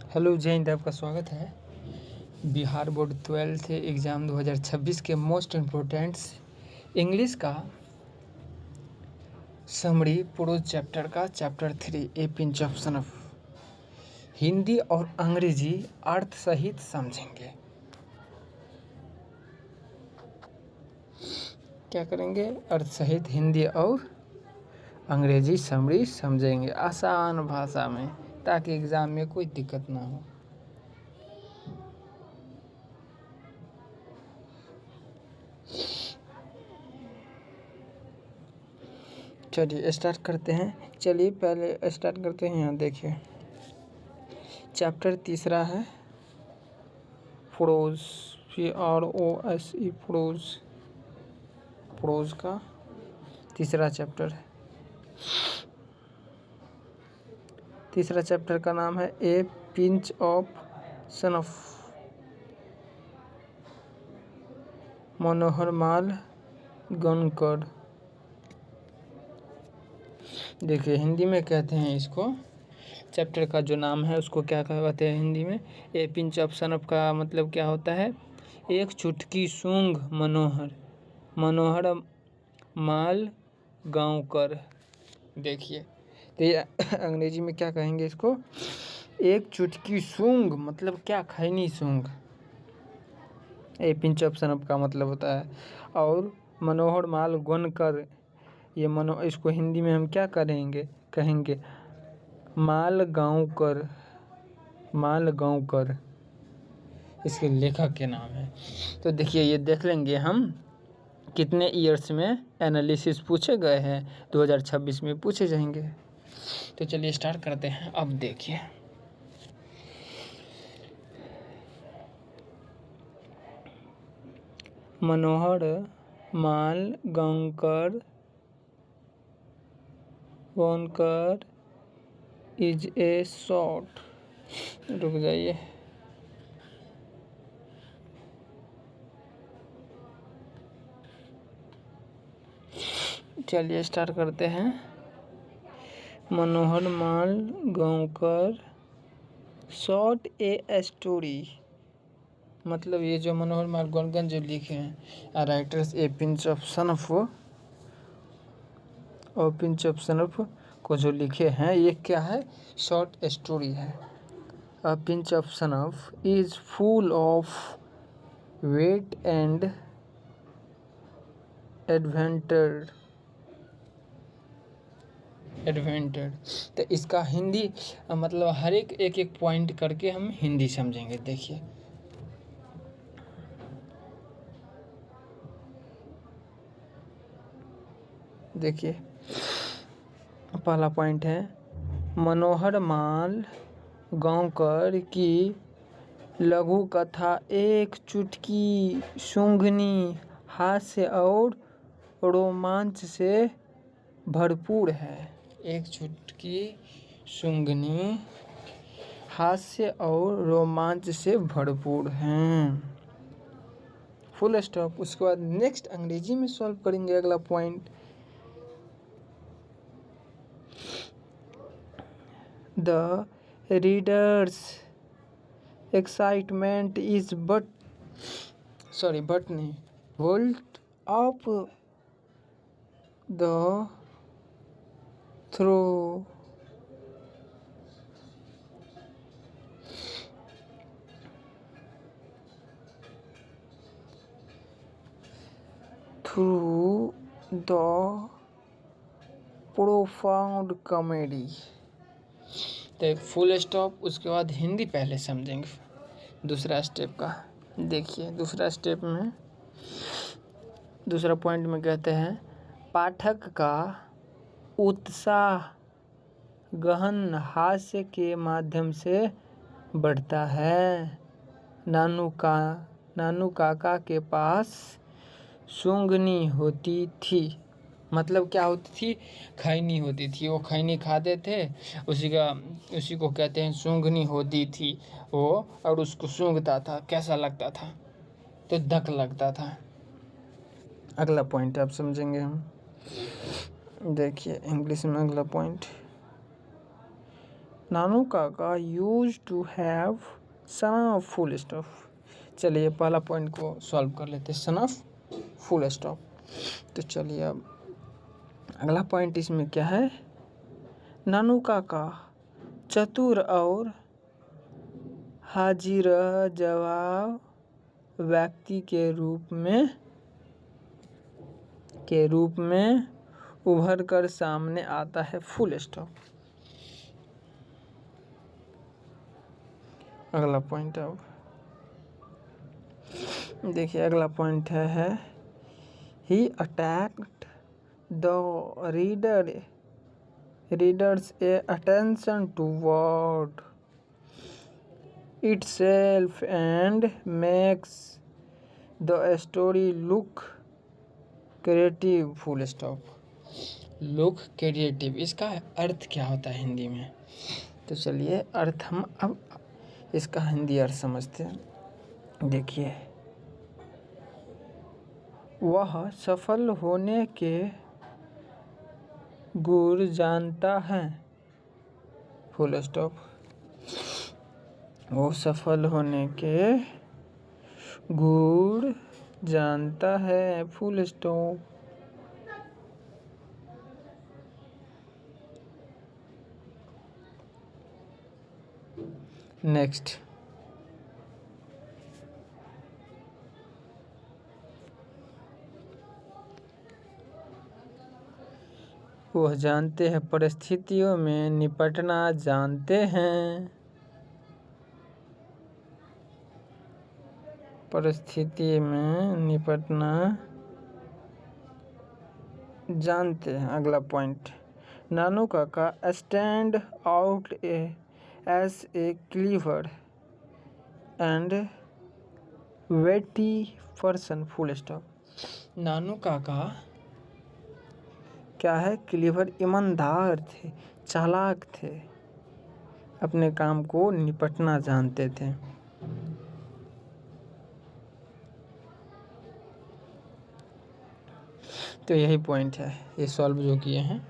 Hello जय हिंद, आपका स्वागत है। बिहार बोर्ड 12th एग्ज़ाम 2026 के मोस्ट इम्पोर्टेंट्स इंग्लिश का समरी प्रोज चैप्टर का chapter 3 a pinch of snuff Hindi और अंग्रेजी अर्थ सहित समझेंगे। क्या करेंगे? अर्थ सहित हिंदी और अंग्रेजी समरी समझेंगे आसान भाषा में, ताकि एग्ज़ाम में कोई दिक्कत ना हो। चलिए स्टार्ट करते हैं। पहले स्टार्ट करते हैं। यहाँ देखिए, चैप्टर तीसरा है प्रोज, PROSE प्रोज का तीसरा चैप्टर है। तीसरा चैप्टर का नाम है ए पिंच ऑफ सनफ। मनोहरमाल गणकर। देखिए हिंदी में कहते हैं इसको, चैप्टर का जो नाम है उसको क्या कहते हैं हिंदी में? ए पिंच ऑफ सनफ का मतलब क्या होता है? एक चुटकी सूंघ मनोहर माल गांवकर। देखिए तो ये अंग्रेजी में क्या कहेंगे इसको? एक चुटकी सूंघ मतलब क्या? खैनी सूंघ। ए पिंच ऑफ सनफ का मतलब होता है। और मनोहर माल गणकर, ये इसको हिंदी में हम क्या कहेंगे? माल गांवकर इसके लेखक के नाम है। तो देखिए ये देख लेंगे हम कितने ईयर्स में एनालिसिस पूछे गए हैं, 2026 में पूछे जाएंगे। तो चलिए स्टार्ट करते हैं। अब देखिए, मनोहर माल गांवकर इज ए शॉर्ट, रुक जाइए, चलिए स्टार्ट करते हैं। मनोहर माल गांवकर शॉर्ट ए स्टोरी, मतलब ये जो मनोहर माल गांवकर जो लिखे हैं राइटर्स ए पिंच ऑफ सनफ को जो लिखे हैं, ये क्या है? शॉर्ट स्टोरी है। A pinch of snuff is full of wit and adventure. तो इसका हिंदी मतलब हर एक पॉइंट करके हम हिंदी समझेंगे। देखिए पहला पॉइंट है, मनोहर माल गांवकर की लघु कथा एक चुटकी सूंघनी हास्य और रोमांच से भरपूर है। एक चुटकी सूंघनी हास्य और रोमांच से भरपूर हैं। Full stop. उसके बाद नेक्स्ट अंग्रेजी में सॉल्व करेंगे अगला point. The readers excitement is volt of the through the profound comedy. तो एक फुल स्टॉप। उसके बाद हिंदी पहले समझेंगे दूसरा स्टेप का। देखिए दूसरा स्टेप में दूसरा पॉइंट में कहते हैं, पाठक का उत्साह गहन हास्य के माध्यम से बढ़ता है। नानू काका के पास सूंघनी होती थी, मतलब क्या होती थी? खैनी होती थी। वो खैनी खाते थे, उसी को कहते हैं सूंघनी होती थी वो। और उसको सूंघता था, कैसा लगता था? तो धक लगता था। अगला पॉइंट आप समझेंगे हम। देखिए इंग्लिश में अगला point, Nanu Kaka use to have son of full stop. चलिए पहला पॉइंट को सॉल्व कर लेते हैं, सन ऑफ फुल स्टॉप। तो चलिए अब अगला पॉइंट इसमें क्या है, नानू काका चतुर और हाजिर जवाब व्यक्ति के रूप में उभर कर सामने आता है, फुल स्टॉप। अगला पॉइंट अब देखिए, अगला पॉइंट है he attracts the readers a attention toward itself and makes the story look creative, full stop। look creative इसका अर्थ क्या होता है हिंदी में? तो चलिए अर्थ हम अब इसका हिंदी अर्थ समझते हैं। देखिए, वह सफल होने के गुर जानता है, फुल स्टॉप। वो सफल होने के गुण जानता है, फुल स्टॉप। नेक्स्ट, वह जानते हैं परिस्थितियों में निपटना जानते हैं, परिस्थिति में निपटना जानते हैं। अगला point, Nanu Kaka stand out as a clever and witty person, full stop. Nanu Kaka क्या है, क्लीवर ईमानदार थे, चालाक थे, अपने काम को निपटना जानते थे। तो यही पॉइंट है, ये सॉल्व जो किए हैं,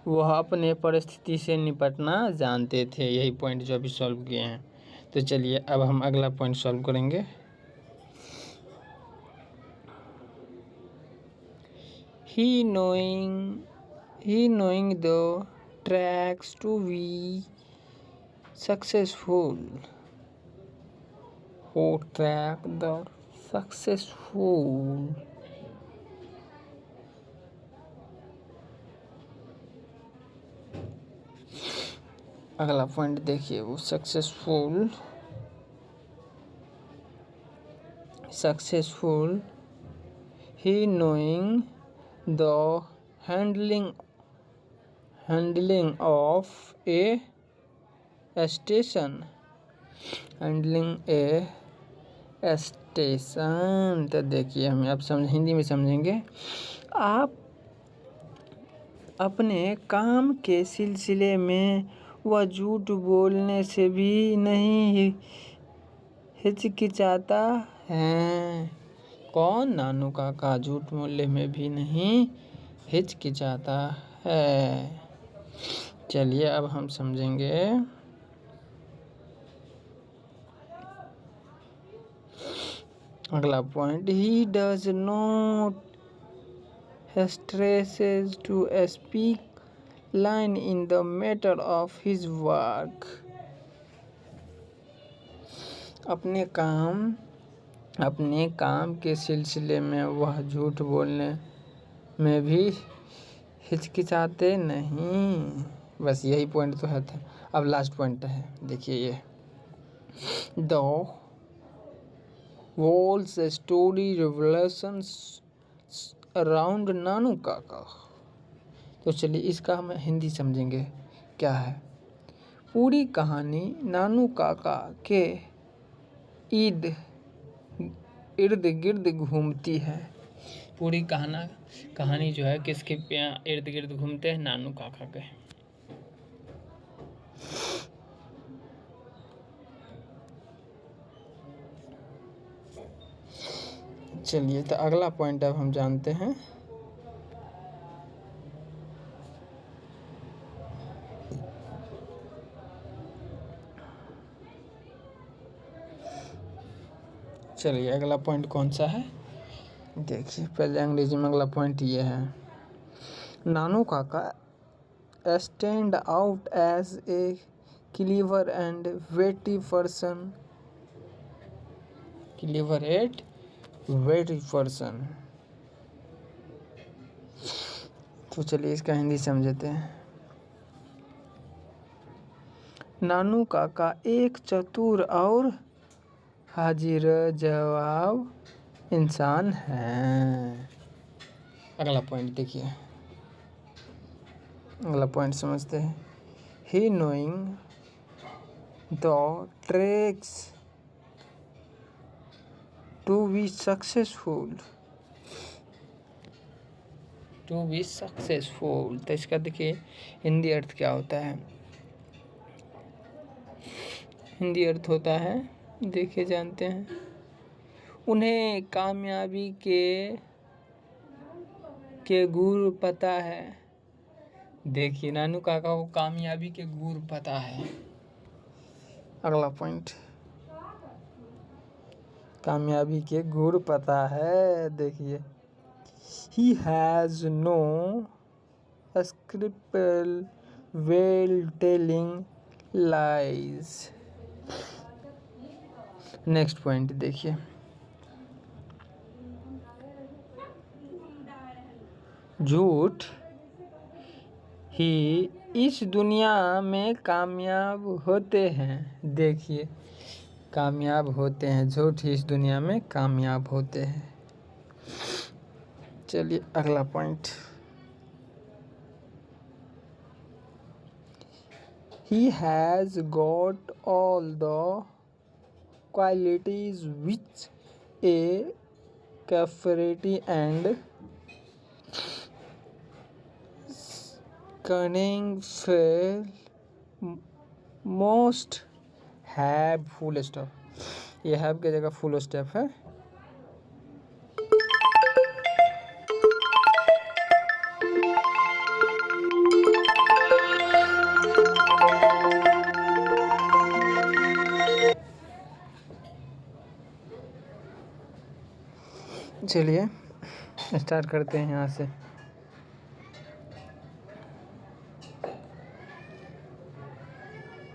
वह अपने परिस्थिति से निपटना जानते थे, यही पॉइंट जो अभी सॉल्व किए हैं। तो चलिए अब हम अगला पॉइंट सॉल्व करेंगे। ही knowing the tracks to be successful, who track the successful। अगला पॉइंट देखिए, वो successful he knowing the handling of a station, तो देखिए हम अब हिंदी में समझेंगे। आप अपने काम के सिलसिले में वह झूठ बोलने से भी नहीं हिचकिचाता है। कौन? नानू काका झूठ बोलने में भी नहीं हिचकिचाता है। चलिए अब हम समझेंगे। अगला point, he does not stresses to speak line in the matter of his work। अपने काम के सिलसिले में वह झूठ बोलने में भी हिचकिचाते नहीं। बस यही पॉइंट तो है था। अब लास्ट पॉइंट है, देखिए ये, द वॉल्स स्टोरी रिवलेशंस अराउंड नानू काका। तो चलिए इसका हम हिंदी समझेंगे क्या है। पूरी कहानी नानू काका के इर्द गिर्द घूमती है। पूरी कहानी जो है किसके इर्द गिर्द घूमते हैं? नानू काका के। चलिए तो अगला पॉइंट अब हम जानते हैं। चलिए अगला पॉइंट कौन सा है देखिए। पहले अंग्रेजी में अगला पॉइंट ये है, Nanu Kaka stand out as a clever and witty person. Clever at witty person. तो चलिए इसका हिंदी समझते हैं। नानू काका एक चतुर और हाजिर जवाब इंसान है। अगला पॉइंट देखिए, अगला पॉइंट समझते हैं। He knowing the tricks to be successful. To be successful, तो इसका देखिए हिंदी अर्थ क्या होता है। हिंदी अर्थ होता है, देखिए जानते हैं, उन्हें कामयाबी के गुर पता है। देखिए नानू काका को कामयाबी के गुर पता है। अगला पॉइंट, कामयाबी के गुर पता है। देखिए, he has no scruple while telling lies। Next point देखिए, झूठ ही इस दुनिया में कामयाब होते हैं। देखिए कामयाब होते हैं, झूठ ही इस दुनिया में कामयाब होते हैं। चलिए अगला point, he has got all the qualities which a crafty and cunning fellow must have। Full stop, ये हैव की जगह फुल स्टॉप है। चलिए स्टार्ट करते हैं यहाँ से।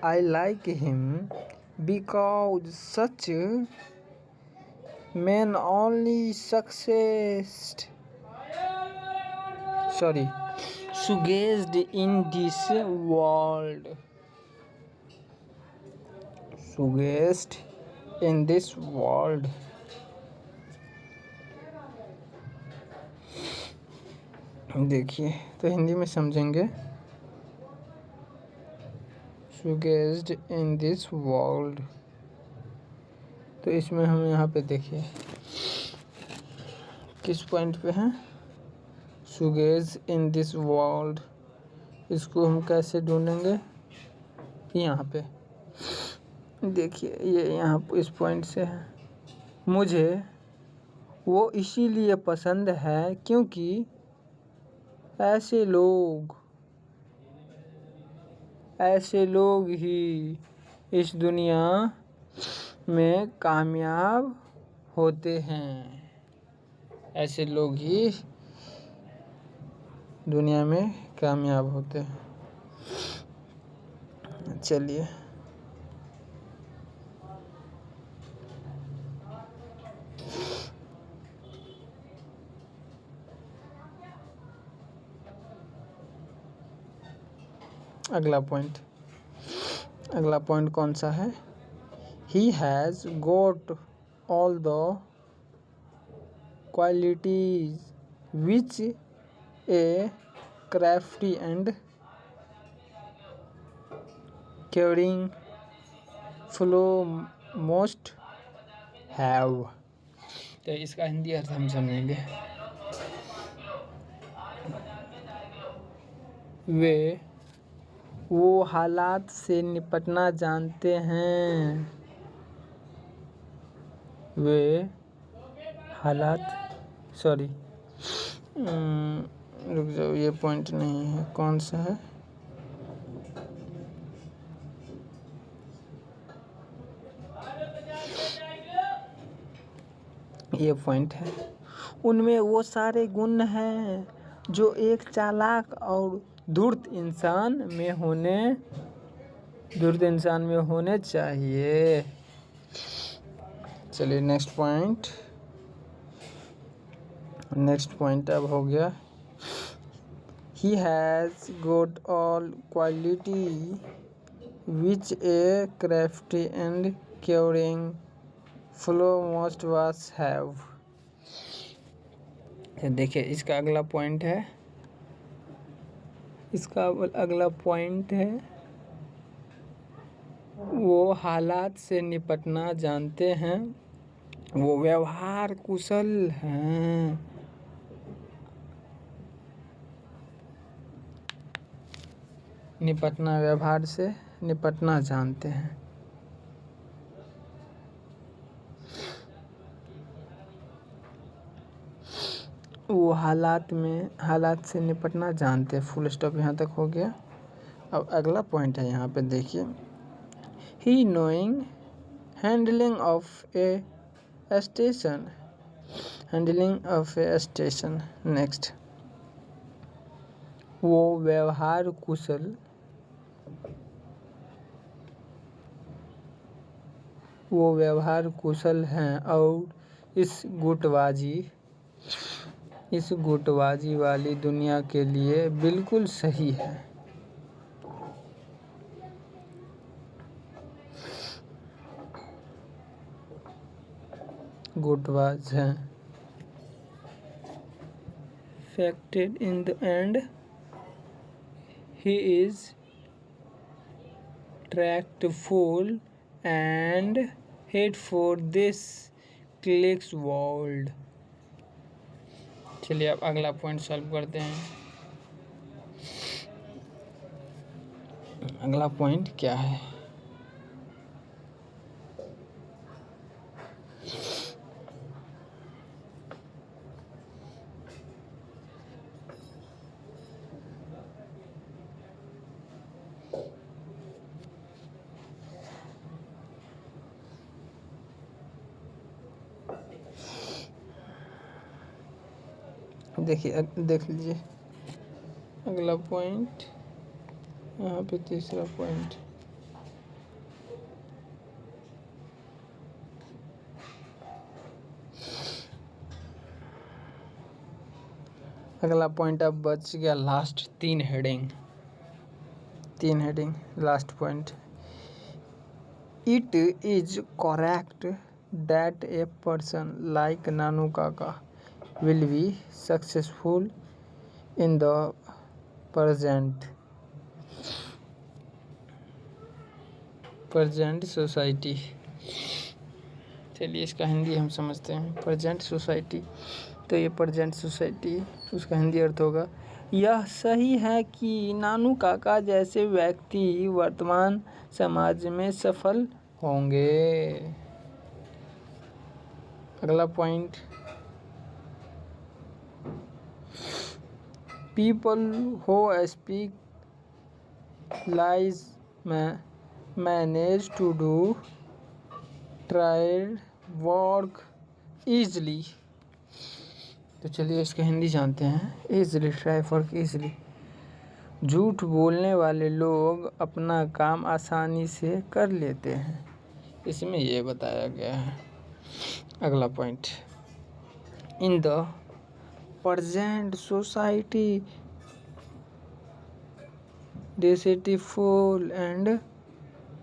I like him because such men only suggest in this world। Suggest in this world। देखिए तो हिंदी में समझेंगे, सुगेस्ट इन दिस वर्ल्ड। तो इसमें हम यहाँ पे देखिए किस पॉइंट पे हैं, सुगेस्ट इन दिस वर्ल्ड। इसको हम कैसे ढूंढेंगे, यहाँ पे देखिए, ये यहाँ इस पॉइंट से है। मुझे वो इसीलिए पसंद है क्योंकि ऐसे लोग ही इस दुनिया में कामयाब होते हैं। ऐसे लोग ही दुनिया में कामयाब होते हैं। चलिए अगला पॉइंट कौन सा है, he has got all the qualities which a crafty and caring fellow must have। तो इसका हिंदी अर्थ हम समझेंगे, वो हालात से निपटना जानते हैं। वे हालात रुक जाओ, ये पॉइंट नहीं है, कौन सा है, ये पॉइंट है। उनमें वो सारे गुण हैं जो एक चालाक और धूर्त इंसान में होने चाहिए। चलिए नेक्स्ट पॉइंट अब हो गया। He has got all quality which a crafty and caring fellow must was have। देखिए इसका अगला पॉइंट है वो हालात से निपटना जानते हैं, वो व्यवहार कुशल हैं। व्यवहार से निपटना जानते हैं। वो हालात से निपटना जानते हैं। फुल स्टॉप यहाँ तक हो गया। अब अगला पॉइंट है यहाँ पे देखिए। He knowing handling of a station. Next, वो व्यवहार कुशल हैं और इस गुटबाजी वाली दुनिया के लिए बिल्कुल सही है। गुटबाज हैं। Facted in the end, he is tactful and head for this clicks world। चलिए अब अगला पॉइंट सॉल्व करते हैं। अगला पॉइंट क्या है? देखिए देख लीजिए अगला पॉइंट, यहाँ पे तीसरा पॉइंट। अगला पॉइंट अब बच गया लास्ट तीन heading. Last point. It is correct that a person like Nanu Kaka will be successful in the present society। चलिए इसका हिंदी हम समझते हैं। प्रेजेंट सोसाइटी, तो ये प्रेजेंट सोसाइटी उसका हिंदी अर्थ होगा, यह सही है कि नानू काका जैसे व्यक्ति वर्तमान समाज में सफल होंगे। अगला point, people who specialize manage to do trial work easily। तो चलिए इसका हिंदी जानते हैं। easily, try work easily। झूठ बोलने वाले लोग अपना काम आसानी से कर लेते हैं, इसमें ये बताया गया है। अगला point, in the present society deceitful and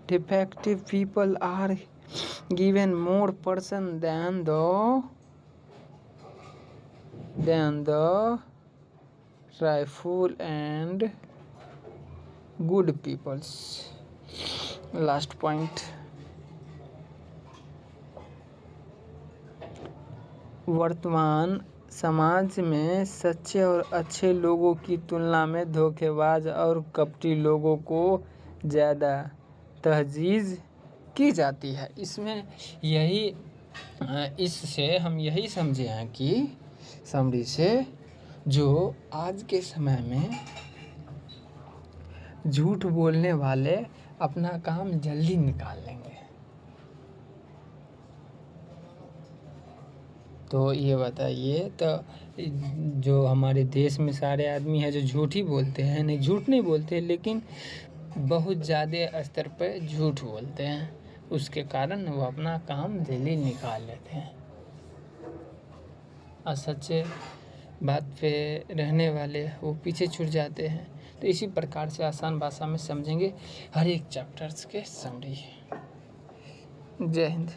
defective people are given more person than the truthful and good peoples। last point, वर्तमान समाज में सच्चे और अच्छे लोगों की तुलना में धोखेबाज और कपटी लोगों को ज़्यादा तहजीज़ की जाती है। इससे हम यही समझे हैं कि समरी से जो आज के समय में झूठ बोलने वाले अपना काम जल्दी निकाल लेंगे, तो ये बताइए, तो जो हमारे देश में सारे आदमी हैं जो झूठ ही बोलते हैं, नहीं झूठ नहीं बोलते लेकिन बहुत ज़्यादा स्तर पर झूठ बोलते हैं, उसके कारण वो अपना काम जल्दी निकाल लेते हैं और सच्चे बात पे रहने वाले वो पीछे छूट जाते हैं। तो इसी प्रकार से आसान भाषा में समझेंगे हर एक चैप्टर्स के समरी। जय हिंद।